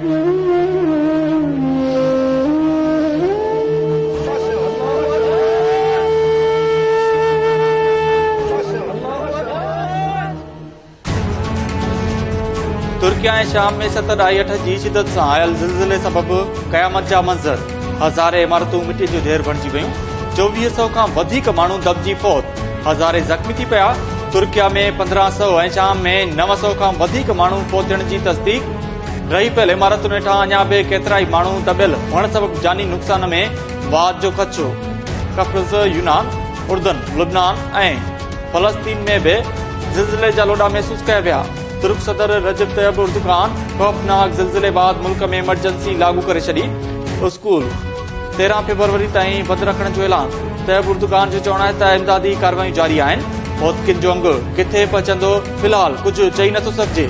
तुर्की ऐं शाम में 7.8 जी शिदत सां आयल ज़िलज़िले सबबि क़यामत जा मंज़र, हज़ारे इमारतूं मिटी जो ढेर बणिजी वयूं, 2400 खां वधीक माण्हू दॿिजी फौत, हज़ारे ज़ख़्मी थी पिया। तुर्किया में 1500 ऐं शाम में 900 खां वधीक माण्हू फौत थियण जी तस्दीक। रही पियल इमारतुनि हेठां अञा बि केतिराई माण्हू दॿियल हुअण सबबि जानी नुक़सान में वाद जो ख़दशो। कफ़्रज़, यूनान, उर्दन, लुबनान ऐं फ़लस्तीन में बि ज़िलज़िले जा लोॾा महसूस कया विया। तुर्क सदर रजब तय्यब उर्दुगान खौफनाक ज़िलज़िले बाद मुल्क में इमरजेंसी लागू करे छॾी। स्कूल 13 फरवरी ताईं बंदि रखण जो ऐलान। तय्यब उर्दुगान जो चवणु आहे त इमदादी कार्रवायूं जारी आहिनि। फौतकिन जो अंगु किथे पहुचंदो फ़िलहाल कुझु चई नथो सघिजे।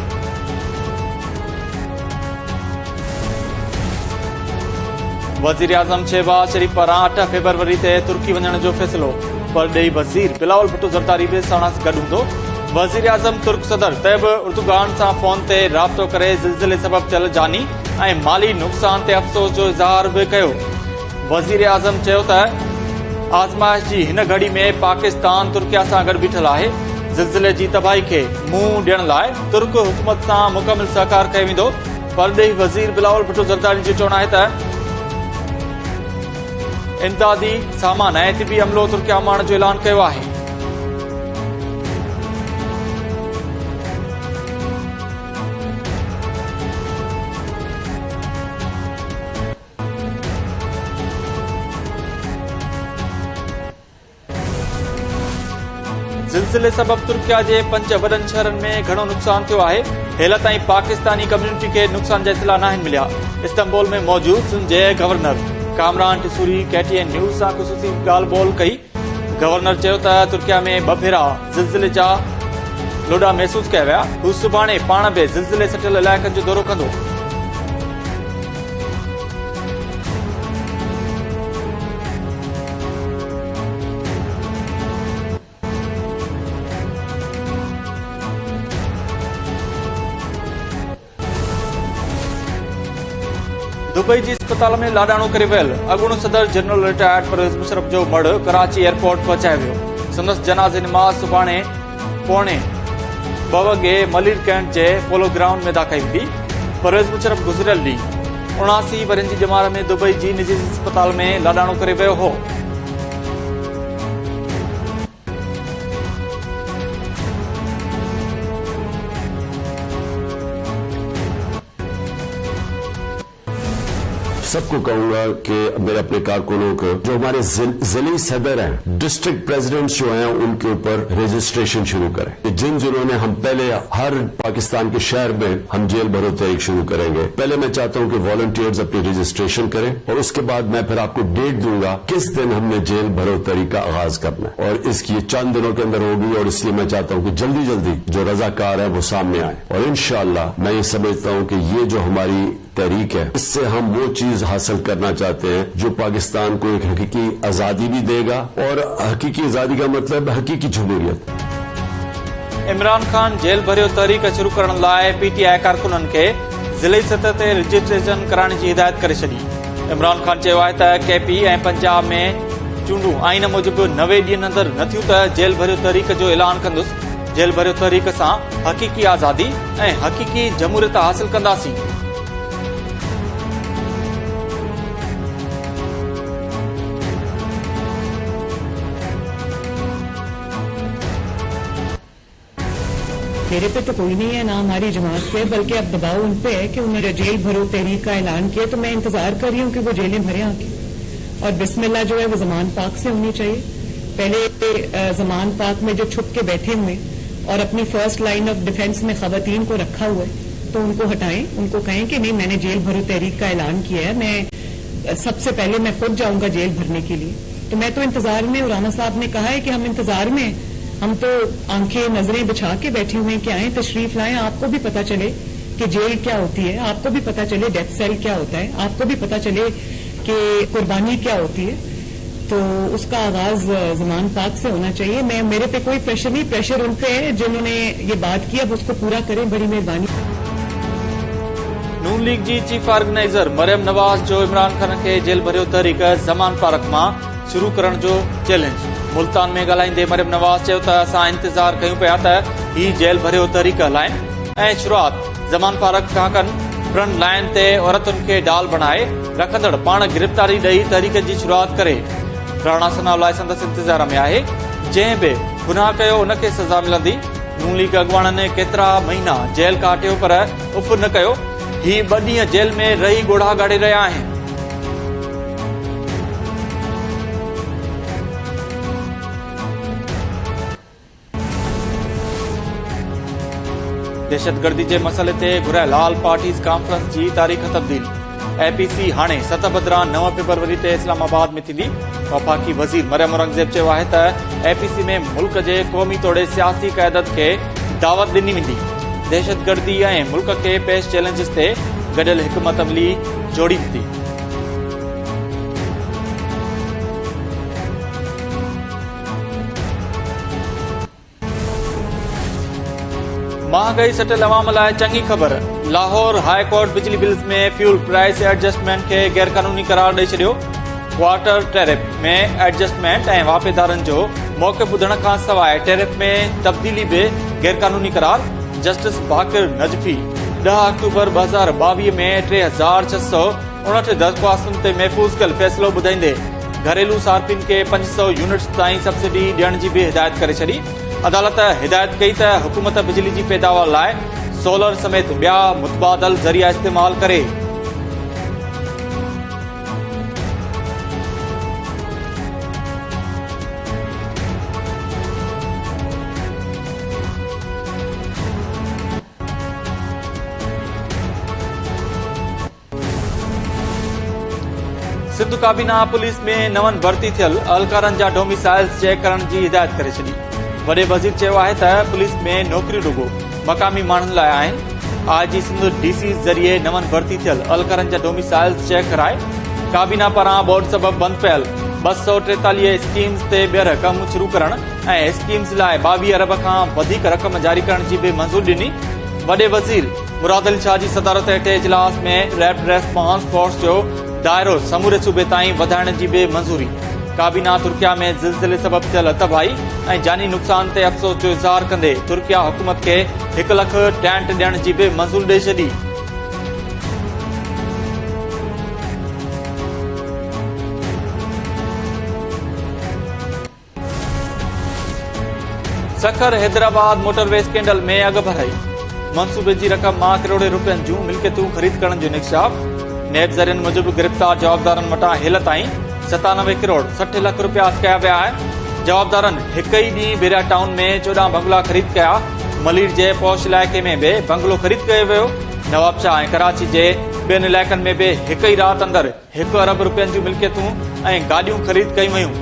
वज़ीर आज़म शहबाज शरीफ पारां 8 फरवरी ते तुर्की वञण जो फ़ैसिलो। परॾेही वज़ीर बिलावल भुट्टो ज़रदारी बि साणस गॾु हूंदो। वज़ीर आज़म तुर्क सदर तय्यब उर्दुगान सां फोन ते राब्तो करे ज़िलज़िले सबबि थियल जानी ऐं माली नुक़सान ते अफ़सोस जो इज़हार बि कयो। वज़ीर आज़म चयो त आज़माइश जी हिन घड़ी में पाकिस्तान तुर्किया सां गॾु बीठल आहे। ज़िलज़िले जी तबाही खे मुंहुं ॾियण लाइ तुर्क हुकूमत सां मुकमिल सहकार कयो वेंदो। परॾेही वज़ीर बिलावल भुट्टो ज़रदारी जो चवणु आहे त इमदादी सामान ऐं तिबी अमलो तुर्किया माण्हू जो ऐलान कयो आहे। ज़िलज़िले सबबि तुर्किया जे 5 वॾनि शहरनि में घणो नुक़सान थियो आहे। हेल ताईं पाकिस्तानी कम्यूनिटी खे नुक़सान जा इतला नाहिनि मिलिया। इस्तांबुल में मौजूद सिंध जे गवर्नर कामरान टिसूरी KTN न्यूज़ सां ख़ुसूसी ॻाल्हि ॿोल कई। गवर्नर चयो त तुर्किया में 2 भेरा ज़िलज़िले जा लोॾा महसूस कया विया। हू सुभाणे पाण बि ज़िलज़िले सटियल इलाइक़नि जो दौरो कंदो। दुबई जी अस्पताल में लाॾाणो करे वियल अॻूणो सदर जनरल रिटायर्ड परवेज़ मुशर्रफ जो मड़ कराची एयरपोर्ट पहुचायो वियो। संदसि जनाज़े नमाज़ सुभाणे पौणे 2 वॻे मलिर कैंट जे पोलो ग्राउंड में अदा कई वेंदी। परवेज़ मुशर्रफ गुज़िरियल ॾींहुं 79 वरनि जी ॼमार में दुबई जी निजी अस्पताल में लाॾाणो करे वियो हो। सबको कहूंगा कि मेरे अपने कारकुनों को जो हमारे जिले सदर हैं, डिस्ट्रिक्ट प्रेसिडेंट्स जो हैं, उनके ऊपर रजिस्ट्रेशन शुरू करें। जिन्होंने हम पहले हर पाकिस्तान के शहर में हम जेल भरो तहरीक शुरू करेंगे। पहले मैं चाहता हूं कि वॉलंटियर्स अपनी रजिस्ट्रेशन करें और उसके बाद मैं फिर आपको डेट दूंगा किस दिन हमने जेल भरो तहरीक का आगाज करना है। और इसकी चंद दिनों के अंदर होगी और इसलिए मैं चाहता हूं कि जल्दी जल्दी जो रजाकार है वो सामने आए। और इंशाअल्लाह मैं ये समझता हूं कि ये जो हमारी तहरीक है, इससे हम वो चीज हासिल करना चाहते हैं जो पाकिस्तान को एक हकीकी आजादी भी देगा। और हकीकी आजादी का मतलब हकीकी जमहूरियत। इमरान खान जेल भरियो तहरीक शुरू करण लाइ PTI कारकुननि खे ज़िले सतह ते रजिस्ट्रेशन कराइण जी हिदायत करे छॾी। इमरान खान चयो आहे त KP ऐं पंजाब में चूंडूं आइन मूजिबि 90 ॾींहनि अंदरि न थियूं त जेल भरियो तहरीक जो ऐलान कंदुसि। जेल भरियो तहरीक सां हकीकी आज़ादी ऐं हकीकी जमहूरियत हासिल कंदासीं। मेरे पे तो कोई नहीं है, ना हमारी जमात पे, बल्कि अब दबाव उन पे है कि उन्होंने जेल भरो तहरीक का ऐलान किया। तो मैं इंतजार कर रही हूँ कि वो जेलें भरे आके। और बिस्मिल्लाह जो है वो जमान पाक से होनी चाहिए। पहले जमान पाक में जो छुप के बैठे हुए और अपनी फर्स्ट लाइन ऑफ डिफेंस में खवातीन को रखा हुआ है, तो उनको हटाएं, उनको कहें कि नहीं, मैंने जेल भरो तहरीक का ऐलान किया है, मैं सबसे पहले मैं खुद जाऊंगा जेल भरने के लिए। तो मैं तो इंतजार में, और राना साहब ने कहा है कि हम इंतजार में, हम तो आंखें नजरें बिछा के बैठे हुए हैं कि आए तशरीफ लाएं, आपको भी पता चले कि जेल क्या होती है, आपको भी पता चले डेथ सेल क्या होता है, आपको भी पता चले कि कुर्बानी क्या होती है। तो उसका आगाज जमान पाक से होना चाहिए। मेरे पे कोई प्रेशर नहीं, प्रेशर उन पे है जिन्होंने ये बात की, अब उसको पूरा करें, बड़ी मेहरबानी। नून मुस्लिम लीग जी चीफ ऑर्गेनाइज़र मरियम नवाज़ जो इमरान खान के जेल भरियो तहरीक ज़मान पार्क मां शुरू करण जो चैलेंज। मुल्तान में ॻाल्हाईंदे मरियम नवाज़ चयो त असां इंतज़ार कयूं पिया त ही जेल भरियो तहरीक हलाइनि ऐं शुरूआत ज़मान पार्क खां कनि। फ्रंट लाइन ते औरतुनि खे डाल बणाए रखंदड़ पाण गिरफ़्तारी ॾेई तहरीक जी शुरूआत करे। राणा सनाउल्लाह संदसि इंतज़ार में आहे। जंहिं बि गुनाह कयो उनखे सज़ा मिलंदी। नून लीग अॻवाननि केतिरा महीना जेल काटियो पर उफ न कयो। ही 2 ॾींहं जेल में रही ॻोढ़ा ॻाड़े रहिया आहिनि। दहशतगर्दी जे मसइले ते घुरायल ऑल पार्टीज़ कॉन्फ्रेंस जी तारीख़ तब्दील। एपीसी हाणे 7 बदिरां 9 फरवरी ते इस्लामाबाद में थींदी। वफ़ाक़ी वज़ीर मरियम औरंगज़ेब चयो आहे त एपीसी में मुल्क जे क़ौमी तोड़े सियासी क़यादत खे दावत ॾिनी वेंदी। दहशतगर्दी ऐं मुल्क खे पेश चैलेंजिस ते गॾियल हिकमत अमली जोड़ी वेंदी। महंगाई सटियल अवाम लाइ चङी ख़बर। लाहौर हाई कोर्ट बिजली बिल्स में फ्यूल प्राइस एडजस्टमेंट खे गैरकानूनी करार ॾेई छॾियो। क्वार्टर टैरिफ में एडजस्टमेंट ऐं वापेदारनि जो मौक़िफ़ ॿुधण खां सवाइ टैरिफ में तब्दीली बि गैरकानूनी करार। जस्टिस बाक़िर नजफी 10 अक्टूबर 2022 में 3659 दरख़्वास्तुनि ते महफ़ूज़ कयल फ़ैसिलो ॿुधाईंदे घरेलू सार्फिन खे 500 यूनिट्स ताईं सब्सिडी ॾियण जी बि हिदायत करे छॾी। अदालत हिदायत कई त हुकूमत बिजली जी पैदावार लाइ सोलर समेत ॿिया मुतबादल ज़रिया इस्तेमाल करे। सिंध काबीना पुलिस में नवन भर्ती थियल अहलकारनि जा डोमिसाइल्स चेक करण जी हिदायत करे छॾी। वॾे वज़ीर चयो आहे त पुलिस में नौकरियूं रुॻो मक़ामी माण्हुनि लाइ आहिनि। आईजी सिंध डीसी ज़रिए नवन भर्ती थियल अहलकारनि जा डोमिसाइल्स चेक कराए। काबीना पारां बोर्ड सबबि बंदि पियल 243 स्कीम्स ते ॿीहर कमु शुरू करण ऐं स्कीम्स लाइ 22 अरब खां वधीक रक़म जारी करण जी बि मंज़ूरी ॾिनी। वॾे वज़ीर मुराद अली शाह जी सदारत हेठि इजलास में रैपिड रेस्पॉन्स फोर्स जो दायरो समूरे सूबे ताईं वधाइण जी बि मंज़ूरी। काबीना तुर्किया में ज़िलज़िले सबबि थियल तबाही ऐं जानी नुक़सान ते अफ़सोस जो इज़हार कंदे तुर्किया हुकूमत खे 1 लख टेंट ॾियण जी बि मंज़ूरी ॾेई छॾी। सखर हैदराबाद मोटरवे स्कैंडल में अॻ भराई। मनसूबे जी रक़म मां करोड़े रुपयनि जूं मिल्कियतूं ख़रीद करण जो इंकशाफ। नेब ज़रियनि मूजिबि गिरफ़्तार जवाबदारनि वटां हेल ताईं 97 करोड़ 60 लख रुपया कया विया आहिनि। जवाबदारनि हिक ई ॾींहुं बेरिया टाउन में 14 बंगला ख़रीद कया। मलीर जे पौश इलाइक़े में बि बंगलो ख़रीद कयो वियो। नवाबशाह ऐं कराची जे ॿियनि इलाइक़नि में बि हिक ई राति अंदरि 1 अरब रुपयनि जूं मिल्कियतूं ऐं गाॾियूं ख़रीद कयूं वयूं।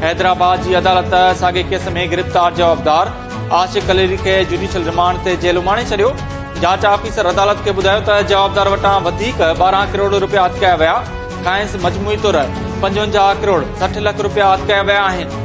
हैदराबाद जी अदालत साॻे केस में गिरफ़्तार जवाबदार आशिक़ अलीरी खे जुडिशियल रिमांड ते जेल उमाणे छॾियो। जांच ऑफिसर अदालत खे ॿुधायो त जवाबदार वटां वधीक 12 करोड़ रुपया हथ कया विया। खाइंस मजमूई तौर 55 करोड़ 60 लख रुपया हथ कया विया आहिनि।